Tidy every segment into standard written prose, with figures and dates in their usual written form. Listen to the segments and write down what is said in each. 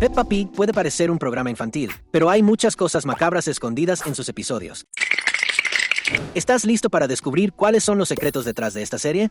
Peppa Pig puede parecer un programa infantil, pero hay muchas cosas macabras escondidas en sus episodios. ¿Estás listo para descubrir cuáles son los secretos detrás de esta serie?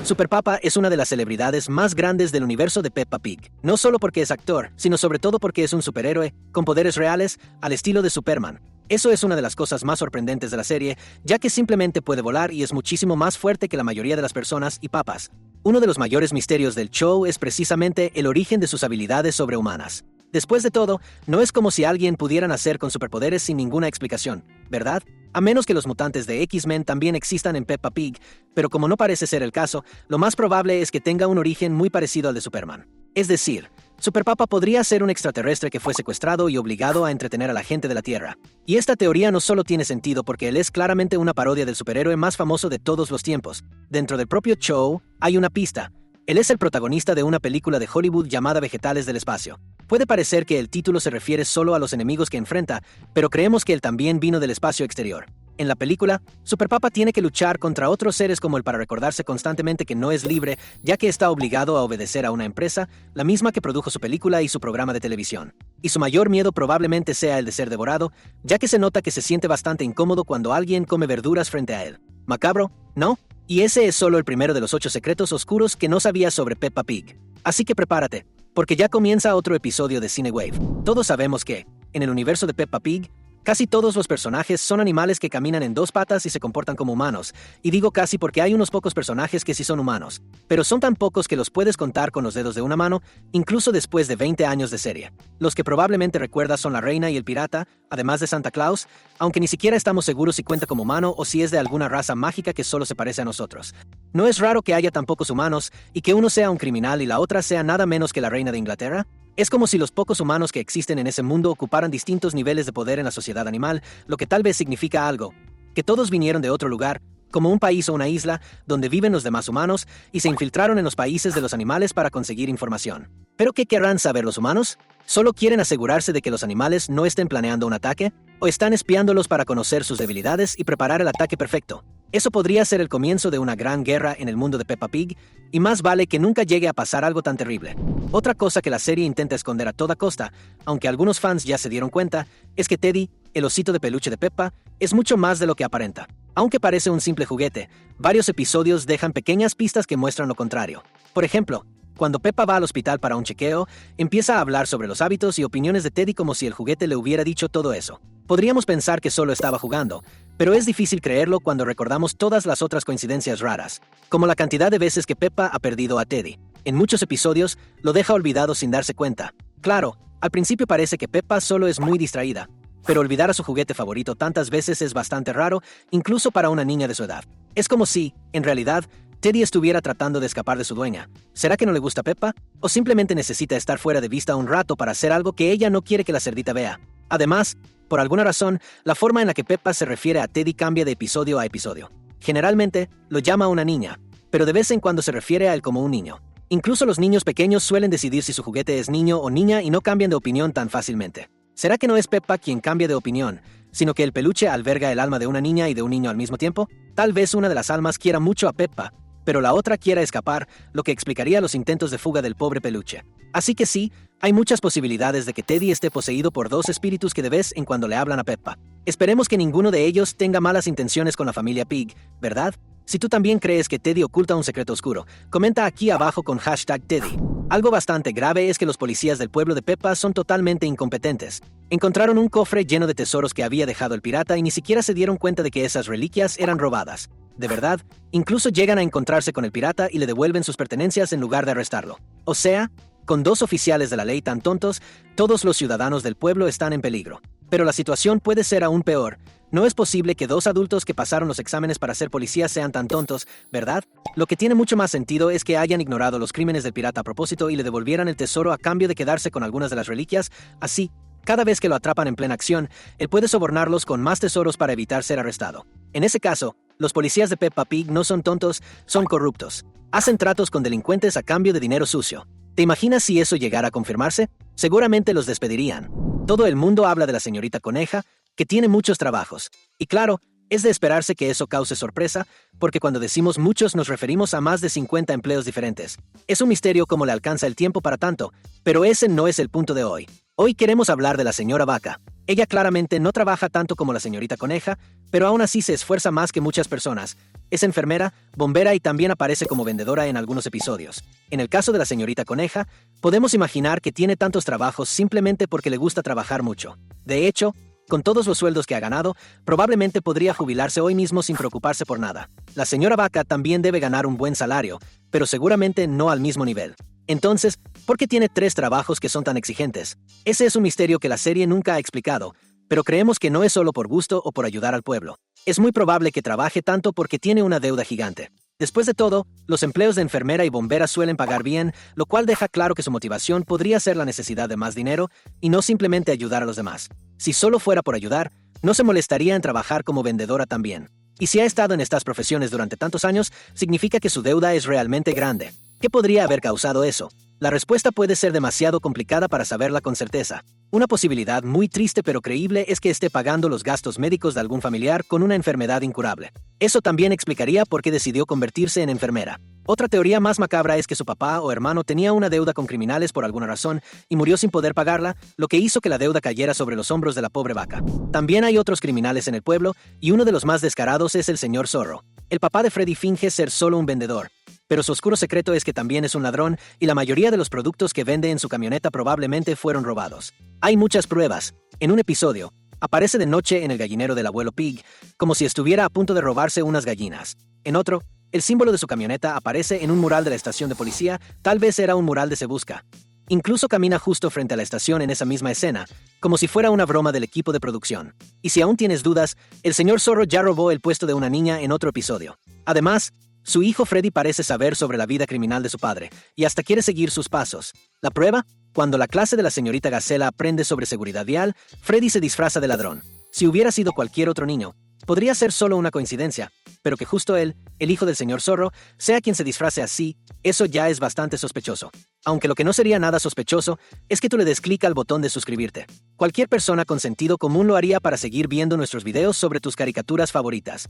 Super Papa es una de las celebridades más grandes del universo de Peppa Pig, no solo porque es actor, sino sobre todo porque es un superhéroe con poderes reales al estilo de Superman. Eso es una de las cosas más sorprendentes de la serie, ya que simplemente puede volar y es muchísimo más fuerte que la mayoría de las personas y papas. Uno de los mayores misterios del show es precisamente el origen de sus habilidades sobrehumanas. Después de todo, no es como si alguien pudiera nacer con superpoderes sin ninguna explicación, ¿verdad? A menos que los mutantes de X-Men también existan en Peppa Pig, pero como no parece ser el caso, lo más probable es que tenga un origen muy parecido al de Superman. Es decir, Super Papa podría ser un extraterrestre que fue secuestrado y obligado a entretener a la gente de la Tierra. Y esta teoría no solo tiene sentido porque él es claramente una parodia del superhéroe más famoso de todos los tiempos. Dentro del propio show, hay una pista. Él es el protagonista de una película de Hollywood llamada Vegetales del Espacio. Puede parecer que el título se refiere solo a los enemigos que enfrenta, pero creemos que él también vino del espacio exterior. En la película, Super Papa tiene que luchar contra otros seres como él para recordarse constantemente que no es libre, ya que está obligado a obedecer a una empresa, la misma que produjo su película y su programa de televisión. Y su mayor miedo probablemente sea el de ser devorado, ya que se nota que se siente bastante incómodo cuando alguien come verduras frente a él. ¿Macabro? ¿No? Y ese es solo el primero de los 8 secretos oscuros que no sabías sobre Peppa Pig. Así que prepárate, porque ya comienza otro episodio de Cinewave. Todos sabemos que, en el universo de Peppa Pig, casi todos los personajes son animales que caminan en 2 patas y se comportan como humanos, y digo casi porque hay unos pocos personajes que sí son humanos, pero son tan pocos que los puedes contar con los dedos de una mano, incluso después de 20 años de serie. Los que probablemente recuerdas son la reina y el pirata, además de Santa Claus, aunque ni siquiera estamos seguros si cuenta como humano o si es de alguna raza mágica que solo se parece a nosotros. ¿No es raro que haya tan pocos humanos y que uno sea un criminal y la otra sea nada menos que la reina de Inglaterra? Es como si los pocos humanos que existen en ese mundo ocuparan distintos niveles de poder en la sociedad animal, lo que tal vez significa algo, que todos vinieron de otro lugar, como un país o una isla, donde viven los demás humanos, y se infiltraron en los países de los animales para conseguir información. ¿Pero qué querrán saber los humanos? ¿Solo quieren asegurarse de que los animales no estén planeando un ataque? ¿O están espiándolos para conocer sus debilidades y preparar el ataque perfecto? Eso podría ser el comienzo de una gran guerra en el mundo de Peppa Pig, y más vale que nunca llegue a pasar algo tan terrible. Otra cosa que la serie intenta esconder a toda costa, aunque algunos fans ya se dieron cuenta, es que Teddy, el osito de peluche de Peppa, es mucho más de lo que aparenta. Aunque parece un simple juguete, varios episodios dejan pequeñas pistas que muestran lo contrario. Por ejemplo, cuando Peppa va al hospital para un chequeo, empieza a hablar sobre los hábitos y opiniones de Teddy como si el juguete le hubiera dicho todo eso. Podríamos pensar que solo estaba jugando, pero es difícil creerlo cuando recordamos todas las otras coincidencias raras, como la cantidad de veces que Peppa ha perdido a Teddy. En muchos episodios, lo deja olvidado sin darse cuenta. Claro, al principio parece que Peppa solo es muy distraída, pero olvidar a su juguete favorito tantas veces es bastante raro, incluso para una niña de su edad. Es como si, en realidad, Teddy estuviera tratando de escapar de su dueña. ¿Será que no le gusta Peppa? ¿O simplemente necesita estar fuera de vista un rato para hacer algo que ella no quiere que la cerdita vea? Además, por alguna razón, la forma en la que Peppa se refiere a Teddy cambia de episodio a episodio. Generalmente, lo llama una niña, pero de vez en cuando se refiere a él como un niño. Incluso los niños pequeños suelen decidir si su juguete es niño o niña y no cambian de opinión tan fácilmente. ¿Será que no es Peppa quien cambia de opinión, sino que el peluche alberga el alma de una niña y de un niño al mismo tiempo? Tal vez una de las almas quiera mucho a Peppa, pero la otra quiera escapar, lo que explicaría los intentos de fuga del pobre peluche. Así que sí, hay muchas posibilidades de que Teddy esté poseído por 2 espíritus que de vez en cuando le hablan a Peppa. Esperemos que ninguno de ellos tenga malas intenciones con la familia Pig, ¿verdad? Si tú también crees que Teddy oculta un secreto oscuro, comenta aquí abajo con #Teddy. Algo bastante grave es que los policías del pueblo de Peppa son totalmente incompetentes. Encontraron un cofre lleno de tesoros que había dejado el pirata y ni siquiera se dieron cuenta de que esas reliquias eran robadas. De verdad, incluso llegan a encontrarse con el pirata y le devuelven sus pertenencias en lugar de arrestarlo. O sea, con 2 oficiales de la ley tan tontos, todos los ciudadanos del pueblo están en peligro. Pero la situación puede ser aún peor. No es posible que 2 adultos que pasaron los exámenes para ser policías sean tan tontos, ¿verdad? Lo que tiene mucho más sentido es que hayan ignorado los crímenes del pirata a propósito y le devolvieran el tesoro a cambio de quedarse con algunas de las reliquias. Así, cada vez que lo atrapan en plena acción, él puede sobornarlos con más tesoros para evitar ser arrestado. En ese caso, los policías de Peppa Pig no son tontos, son corruptos. Hacen tratos con delincuentes a cambio de dinero sucio. ¿Te imaginas si eso llegara a confirmarse? Seguramente los despedirían. Todo el mundo habla de la señorita Coneja, que tiene muchos trabajos. Y claro, Es de esperarse que eso cause sorpresa, porque cuando decimos muchos nos referimos a más de 50 empleos diferentes. Es un misterio cómo le alcanza el tiempo para tanto, pero ese no es el punto de hoy. Hoy queremos hablar de la señora Vaca. Ella claramente no trabaja tanto como la señorita Coneja, pero aún así se esfuerza más que muchas personas. Es enfermera, bombera y también aparece como vendedora en algunos episodios. En el caso de la señorita Coneja, podemos imaginar que tiene tantos trabajos simplemente porque le gusta trabajar mucho. De hecho, con todos los sueldos que ha ganado, probablemente podría jubilarse hoy mismo sin preocuparse por nada. La señora Vaca también debe ganar un buen salario, pero seguramente no al mismo nivel. Entonces, ¿por qué tiene 3 trabajos que son tan exigentes? Ese es un misterio que la serie nunca ha explicado, pero creemos que no es solo por gusto o por ayudar al pueblo. Es muy probable que trabaje tanto porque tiene una deuda gigante. Después de todo, los empleos de enfermera y bombera suelen pagar bien, lo cual deja claro que su motivación podría ser la necesidad de más dinero y no simplemente ayudar a los demás. Si solo fuera por ayudar, no se molestaría en trabajar como vendedora también. Y si ha estado en estas profesiones durante tantos años, significa que su deuda es realmente grande. ¿Qué podría haber causado eso? La respuesta puede ser demasiado complicada para saberla con certeza. Una posibilidad muy triste pero creíble es que esté pagando los gastos médicos de algún familiar con una enfermedad incurable. Eso también explicaría por qué decidió convertirse en enfermera. Otra teoría más macabra es que su papá o hermano tenía una deuda con criminales por alguna razón y murió sin poder pagarla, lo que hizo que la deuda cayera sobre los hombros de la pobre Vaca. También hay otros criminales en el pueblo y uno de los más descarados es el señor Zorro. El papá de Freddy finge ser solo un vendedor, pero su oscuro secreto es que también es un ladrón y la mayoría de los productos que vende en su camioneta probablemente fueron robados. Hay muchas pruebas. En un episodio, aparece de noche en el gallinero del abuelo Pig, como si estuviera a punto de robarse unas gallinas. En otro, el símbolo de su camioneta aparece en un mural de la estación de policía, tal vez era un mural de Se Busca. Incluso camina justo frente a la estación en esa misma escena, como si fuera una broma del equipo de producción. Y si aún tienes dudas, el señor Zorro ya robó el puesto de una niña en otro episodio. Además, su hijo Freddy parece saber sobre la vida criminal de su padre, y hasta quiere seguir sus pasos. ¿La prueba? Cuando la clase de la señorita Gacela aprende sobre seguridad vial, Freddy se disfraza de ladrón. Si hubiera sido cualquier otro niño, podría ser solo una coincidencia, pero que justo él, el hijo del señor Zorro, sea quien se disfrace así, eso ya es bastante sospechoso. Aunque lo que no sería nada sospechoso es que tú le des clic al botón de suscribirte. Cualquier persona con sentido común lo haría para seguir viendo nuestros videos sobre tus caricaturas favoritas.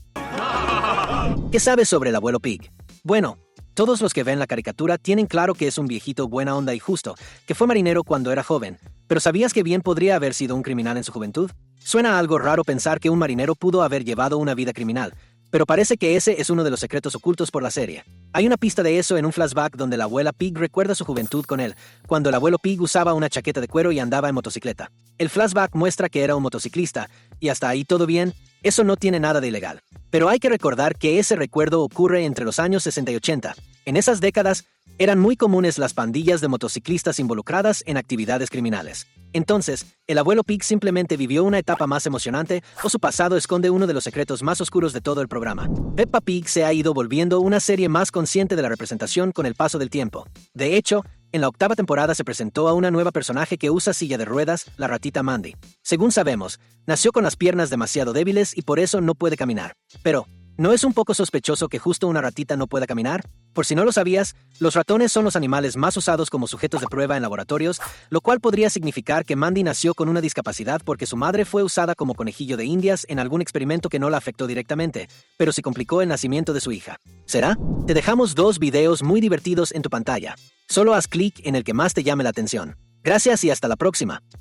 ¿Qué sabes sobre el abuelo Pig? Bueno, todos los que ven la caricatura tienen claro que es un viejito buena onda y justo, que fue marinero cuando era joven, pero ¿sabías que bien podría haber sido un criminal en su juventud? Suena algo raro pensar que un marinero pudo haber llevado una vida criminal, pero parece que ese es uno de los secretos ocultos por la serie. Hay una pista de eso en un flashback donde la abuela Pig recuerda su juventud con él, cuando el abuelo Pig usaba una chaqueta de cuero y andaba en motocicleta. El flashback muestra que era un motociclista, y hasta ahí todo bien, eso no tiene nada de ilegal. Pero hay que recordar que ese recuerdo ocurre entre los años 60 y 80. En esas décadas, eran muy comunes las pandillas de motociclistas involucradas en actividades criminales. Entonces, ¿el abuelo Pig simplemente vivió una etapa más emocionante o su pasado esconde uno de los secretos más oscuros de todo el programa? Peppa Pig se ha ido volviendo una serie más consciente de la representación con el paso del tiempo. De hecho, en la 8ª temporada se presentó a una nueva personaje que usa silla de ruedas, la ratita Mandy. Según sabemos, nació con las piernas demasiado débiles y por eso no puede caminar. Pero, ¿no es un poco sospechoso que justo una ratita no pueda caminar? Por si no lo sabías, los ratones son los animales más usados como sujetos de prueba en laboratorios, lo cual podría significar que Mandy nació con una discapacidad porque su madre fue usada como conejillo de indias en algún experimento que no la afectó directamente, pero sí complicó el nacimiento de su hija. ¿Será? Te dejamos 2 videos muy divertidos en tu pantalla. Solo haz clic en el que más te llame la atención. Gracias y hasta la próxima.